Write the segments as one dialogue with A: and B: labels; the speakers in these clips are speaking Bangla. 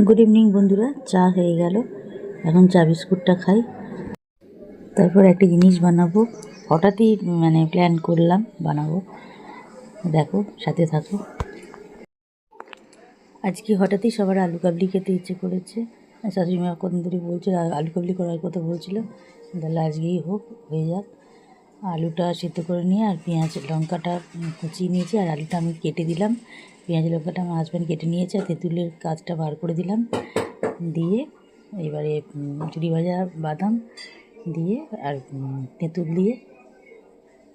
A: গুড ইভিনিং বন্ধুরা, চা হয়ে গেল। এখন চা বিস্কুটটা খাই, তারপর একটা জিনিস বানাবো। হঠাৎই প্ল্যান করলাম বানাবো, দেখো সাথে থাকো। আজকে হঠাৎই সবার আলু কাবলি খেতে ইচ্ছে করেছে। শাশুড়িমা কদিন ধরে বলছিল আলু কাবলি করার কথা বলছিল, তাহলে আজকেই হোক, হয়ে যাক। আলুটা সেদ্ধ করে নিয়ে আর পেঁয়াজ লঙ্কাটা কুচিয়ে নিয়েছি, আর আলুটা আমি কেটে দিলাম। পেঁয়াজ লঙ্কাটা আমার হাজব্যান্ড কেটে নিয়েছে, আর তেঁতুলের কাজটা বার করে দিলাম। দিয়ে এবারে চুরি ভাজা বাদাম দিয়ে আর তেঁতুল দিয়ে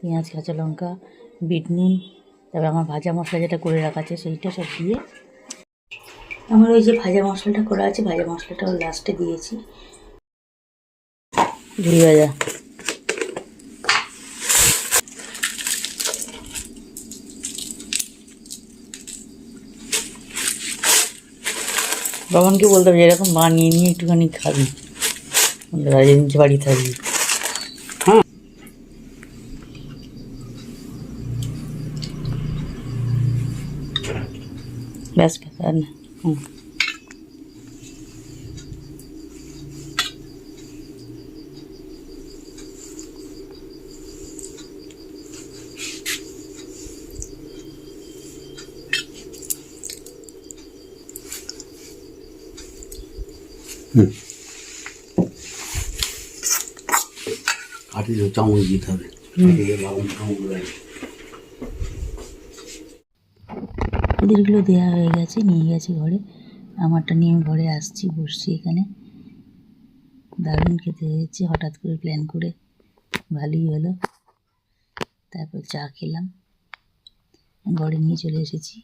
A: পেঁয়াজ কাঁচা লঙ্কা বিট নুন, তারপর আমার ভাজা মশলা যেটা করে রাখা আছে সেইটা সব দিয়ে, আমার ওই যে ভাজা মশলাটা করা আছে, ভাজা মশলাটাও লাস্টে দিয়েছি। ঝুড়ি ভাজা বাবানকে বলতাম যে এরকম বানিয়ে নিয়ে একটুখানি খাবি, যেদিন বাড়ি থাকবি। ব্যাস আর না।
B: কাঠিটা চামচ দিতে হবে।
A: ওদেরগুলো দেওয়া হয়ে গেছে, নিয়ে গেছে ঘরে। আমারটা নিয়ে আমি ঘরে আসছি, বসছি এখানে। দারুণ খেতে হয়েছে, হঠাৎ করে প্ল্যান করে, ভালোই হলো। তারপর চা খেলাম, ঘরে নিয়ে চলে এসেছি।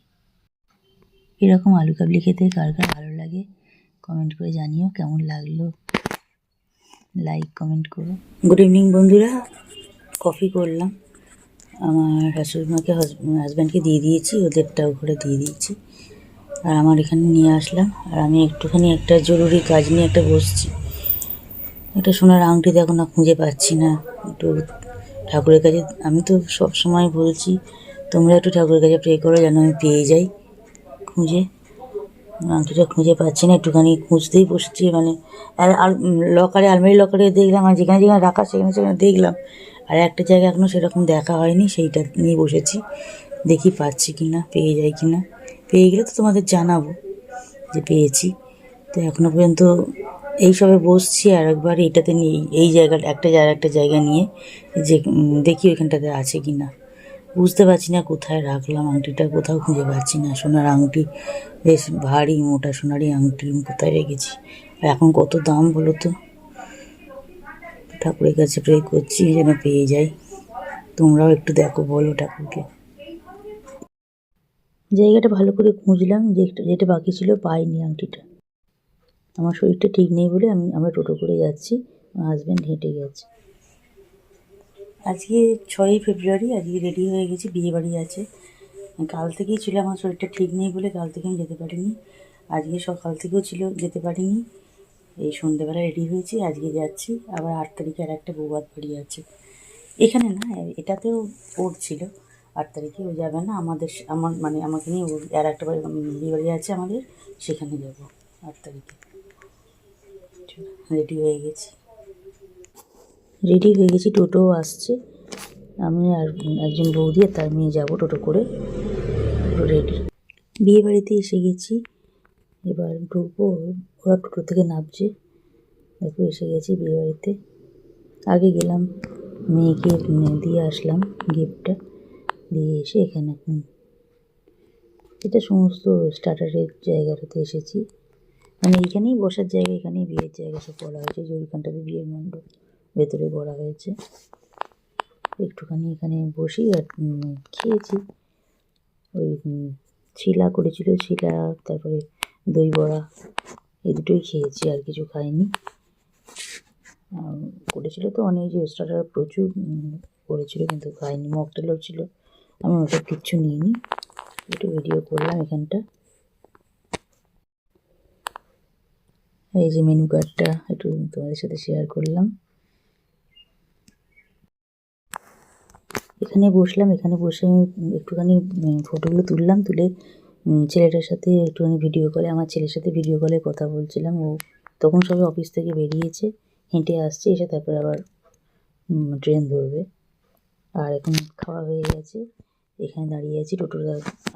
A: এরকম আলু কাবলি খেতে কার কার ভালো লাগে কমেন্ট করে জানিও, কেমন লাগলো লাইক কমেন্ট করো। গুড ইভিনিং বন্ধুরা, কফি করলাম। আমার শাশুড়িমাকে হাজব্যান্ডকে দিয়ে দিয়েছি, ওদেরটাও ঘরে দিয়ে দিয়েছি, আর আমার এখানে নিয়ে আসলাম। আর আমি একটুখানি একটা জরুরি কাজ নিয়ে একটা বসছি। একটা সোনার আংটি দেখো না, খুঁজে পাচ্ছি না। একটু ঠাকুরের কাছে, আমি তো সব সময় বলছি তোমরা একটু ঠাকুরের কাছে প্রে করো যেন আমি পেয়ে যাই খুঁজে। আংটিটা খুঁজে পাচ্ছি না, একটুখানি খুঁজতেই বসছি। আর লকারে, আলমারি লকারে দেখলাম, আর যেখানে যেখানে রাখা সেখানে সেখানে দেখলাম, আর একটা জায়গা এখনও সেরকম দেখা হয়নি, সেইটা নিয়ে বসেছি। দেখি পাচ্ছি কি না, পেয়ে যাই কি না। পেয়ে গেলে তো তোমাদের জানাবো যে পেয়েছি। তো এখনও পর্যন্ত এইসবে বসছি, আর একবার এইটাতে নিয়ে এই জায়গাটা একটা জায়গা নিয়ে যে দেখি ওইখানটাতে আছে কি না। বুঝতে পারছি না কোথায় রাখলাম আংটিটা, কোথাও খুঁজে পাচ্ছি না। সোনার আংটি, বেশ ভারী মোটা সোনারি আংটি, কোথায় রেখেছি। আর এখন কত দাম বলো তো। ঠাকুরের কাছে প্রে করছি যেন পেয়ে যাই। তোমরাও একটু দেখো, বলো ঠাকুরকে। জায়গাটা ভালো করে খুঁজলাম, যেটা বাকি ছিল পাইনি আংটিটা। আমার শরীরটা ঠিক নেই বলে আমরা টোটো করে যাচ্ছি, আমার হাজব্যান্ড হেঁটে গেছে। আজকে 6ই ফেব্রুয়ারি, আজকে রেডি হয়ে গেছি, বিয়ে বাড়ি আছে। কাল থেকেই ছিল, আমার শরীরটা ঠিক নেই বলে কাল থেকে আমি যেতে পারিনি। আজকে সকাল থেকেও ছিল, যেতে পারিনি। এই সন্ধ্যেবেলা রেডি হয়েছি, আজকে যাচ্ছি। আবার 8 তারিখে আর একটা বৌভাত বাড়ি আছে, এখানে না, এটাতেও ওর ছিল। 8 তারিখে ও যাবে না, আমাকে নিয়ে ওর আর একটা বিয়ে বাড়ি আছে আমাদের, সেখানে যাব 8 তারিখে। রেডি হয়ে গেছি, টোটোও আসছে। আমি আর একজন বৌদি আর তার মেয়ে যাবো টোটো করে, রেডি। বিয়ে বাড়িতে এসে গেছি, এবার ঢুকবো। ওরা টোটো থেকে নামছে, দেখো এসে গেছি বিয়ে বাড়িতে। আগে গেলাম, মেয়েকে দিয়ে আসলাম গিফটটা, দিয়ে এসে এখানে এটা সমস্ত স্টার্টারের জায়গাটাতে এসেছি। এইখানেই বসার জায়গা, এখানেই বিয়ের জায়গা সব করা হয়েছে, যে ওইখানটাতে বিয়ের মণ্ডপ ভেতরে করা হয়েছে। একটুখানি এখানে বসি আর খেয়েছি। ওই ছিলা করেছিল, ছিলা, তারপরে দই বড়া, এই দুটোই খেয়েছি, আর কিছু খাইনি। করেছিল তো অনেক, যে স্টার্টার প্রচুর করেছিল, কিন্তু খাইনি। মকটেলও ছিল, আমি ওটা কিচ্ছু নিইনি। একটু ভিডিও করলাম এখানটা। এই যে মেনু কার্ডটা একটু তোমাদের সাথে শেয়ার করলাম। এখানে বসলাম, এখানে বসে আমি একটুখানি ফটোগুলো তুললাম, তুলে ছেলেটার সাথে একটুখানি ভিডিও কলে, আমার ছেলের সাথে ভিডিও কলে কথা বলছিলাম। ও তখন সবে অফিস থেকে বেরিয়েছে, হেঁটে আসছে, এসে তারপরে আবার ট্রেন ধরবে। আর এখন খাওয়া হয়ে গেছে, এখানে দাঁড়িয়ে আছি, টোটোটা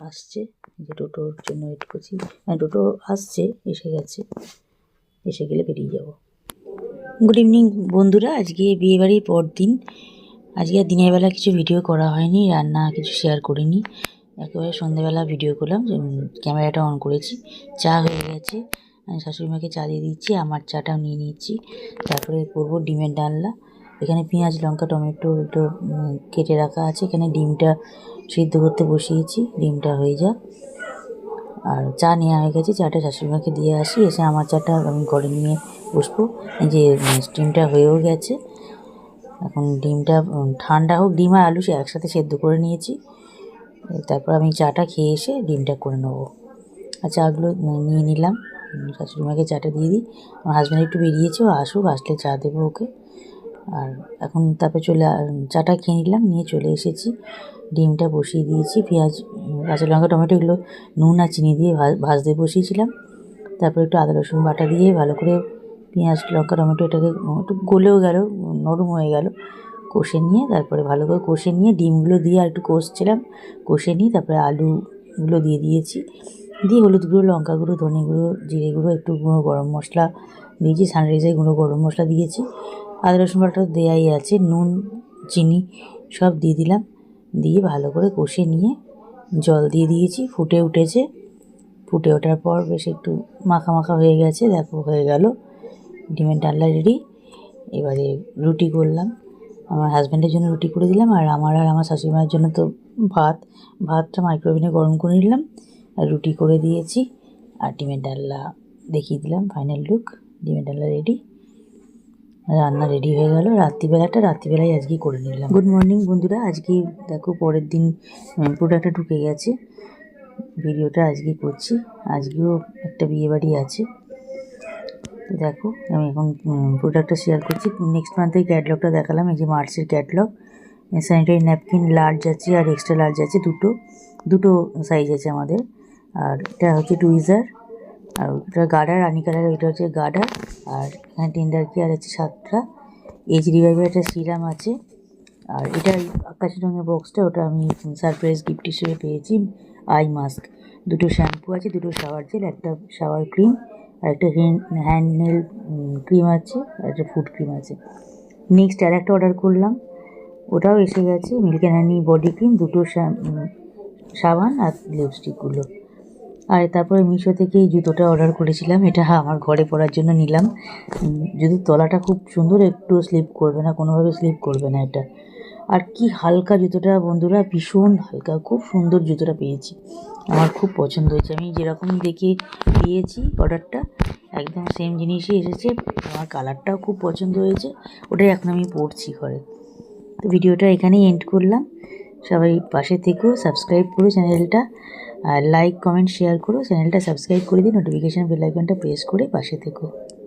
A: আসছে, যে টোটোর জন্য ওয়েট করছি। মানে টোটো আসছে, এসে গেছে, এসে গেলে বেরিয়ে যাব। গুড ইভিনিং বন্ধুরা, আজকে বিয়েবাড়ির পর দিন। আজকে আর দিনের বেলা কিছু ভিডিও করা হয়নি, রান্না কিছু শেয়ার করিনি, একেবারে সন্ধ্যেবেলা ভিডিও করলাম। ক্যামেরাটা অন করেছি, চা হয়ে গেছে, শাশুড়িমাকে চা দিয়ে দিচ্ছি, আমার চাটাও নিয়ে নিচ্ছি। তারপরে করবো ডিমের ডালনা। এখানে পেঁয়াজ, লঙ্কা, টমেটো একটু কেটে রাখা আছে। এখানে ডিমটা সিদ্ধ করতে বসিয়েছি, ডিমটা হয়ে যাক। আর চা নেওয়া হয়ে গেছে, চাটা শাশুড়িমাকে দিয়ে আসি, এসে আমার চাটা আমি ঘরে নিয়ে বসবো। এই যে ডিমটা হয়েও গেছে, এখন ডিমটা ঠান্ডা হোক, ডিম আর আলু একসাথে সেদ্ধ করে নিয়েছি। তারপর আমি চাটা খেয়ে এসে ডিমটা করে নেবো। আর চাগুলো নিয়ে নিলাম, শাশুড়িমাকে চাটা দিয়ে দিই। আমার হাজব্যান্ড একটু বেরিয়েছে, ও আসুক, আসলে চা দেবো ওকে। আর এখন তারপরে চাটা খেয়ে নিলাম, নিয়ে চলে এসেছি, ডিমটা বসিয়ে দিয়েছি। পেঁয়াজ, কাঁচা লঙ্কা, টমেটো এগুলো নুন আর চিনি দিয়ে ভাজতে বসিয়েছিলাম। তারপরে একটু আদা রসুন বাটা দিয়ে ভালো করে পেঁয়াজ, লঙ্কা, টমেটো এটাকে একটু গলেও গেল, নরম হয়ে গেল, কষে নিয়ে তারপরে ভালো করে কষে নিয়ে ডিমগুলো দিয়ে আর একটু কষছিলাম, কষে নিয়ে তারপরে আলুগুলো দিয়ে দিয়েছি। দিয়ে হলুদ গুঁড়ো, লঙ্কা গুঁড়ো, ধনে গুঁড়ো, জিরে গুঁড়ো, একটু গুঁড়ো গরম মশলা দিয়েছি, সানরাইজের গুঁড়ো গরম মশলা দিয়েছি, আদা রসুন বাটা দেওয়াই আছে, নুন, চিনি সব দিয়ে দিলাম। দিয়ে ভালো করে কষে নিয়ে জল দিয়ে দিয়েছি, ফুটে উঠেছে। ফুটে ওঠার পর বেশ একটু মাখা মাখা হয়ে গেছে, দেখো হয়ে গেল ডিমের ডালনা রেডি। এবারে রুটি করলাম, আমার হাজব্যান্ডের জন্য রুটি করে দিলাম, আর আমার শাশুড়ি মায়ের জন্য তো ভাতটা মাইক্রোওভেনে গরম করে নিলাম, আর রুটি করে দিয়েছি, আর ডিমের ডালনা দেখিয়ে দিলাম। ফাইনাল লুক, ডিমের ডালনা রেডি, রান্না রেডি হয়ে গেল। রাত্রিবেলায় আজকে করে নিলাম। গুড মর্নিং বন্ধুরা, আজকে দেখো পরের দিন প্রোডাক্টটা ঢুকে গেছে, ভিডিওটা আজকে করছি। আজকেও একটা বিয়েবাড়ি আছে, দেখো আমি এখন প্রোডাক্টটা শেয়ার করছি। নেক্সট মান্থের ক্যাটলগটা দেখালাম, এই যে মার্চের ক্যাটলগ। স্যানিটারি ন্যাপকিন লার্জ আছে আর এক্সট্রা লার্জ আছে, দুটো সাইজ আছে আমাদের। আর এটা হচ্ছে টুইজার, আর ওটা গার্ডার, রানি কালার, ওইটা হচ্ছে গার্ডার। আর এখানে টেন্ডার কেয়ার আছে 7টা, এজ রিভাইভের একটা সিরাম আছে। আর এটা আকাশি রঙের বক্সটা, ওটা আমি সারপ্রাইজ গিফট হিসেবে পেয়েছি। আই মাস্ক, দুটো শ্যাম্পু আছে, দুটো শাওয়ার জেল, একটা শাওয়ার ক্রিম, আর একটা হ্যান্ড নেল ক্রিম আছে, আর একটা ফুড ক্রিম আছে। নেক্সট আর একটা অর্ডার করলাম, ওটাও এসে গেছে, milk and honey body cream, দুটো সাবান আর লিপস্টিকগুলো। আর তারপরে মিশো থেকে এই জুতোটা অর্ডার করেছিলাম, এটা আমার ঘরে পরার জন্য নিলাম। জুতোর তলাটা খুব সুন্দর, একটু স্লিপ করবে না, কোনোভাবে স্লিপ করবে না এটা। আর কি হালকা জুতোটা বন্ধুরা, ভীষণ হালকা, খুব সুন্দর জুতোটা পেয়েছি, আমার খুব পছন্দ হয়েছে। আমি যেরকম দেখে দিয়েছি অর্ডারটা, একদম সেম জিনিসই এসেছে, আমার কালারটাও খুব পছন্দ হয়েছে, ওটাই এখন আমি পরছি ঘরে। তো ভিডিওটা এখানেই এন্ড করলাম, সবাই পাশে থেকো, সাবস্ক্রাইব করো চ্যানেলটা, আর লাইক, কমেন্ট, শেয়ার করো, চ্যানেলটা সাবস্ক্রাইব করে দিই, নোটিফিকেশান বেল আইকনটা প্রেস করে পাশে থেকো।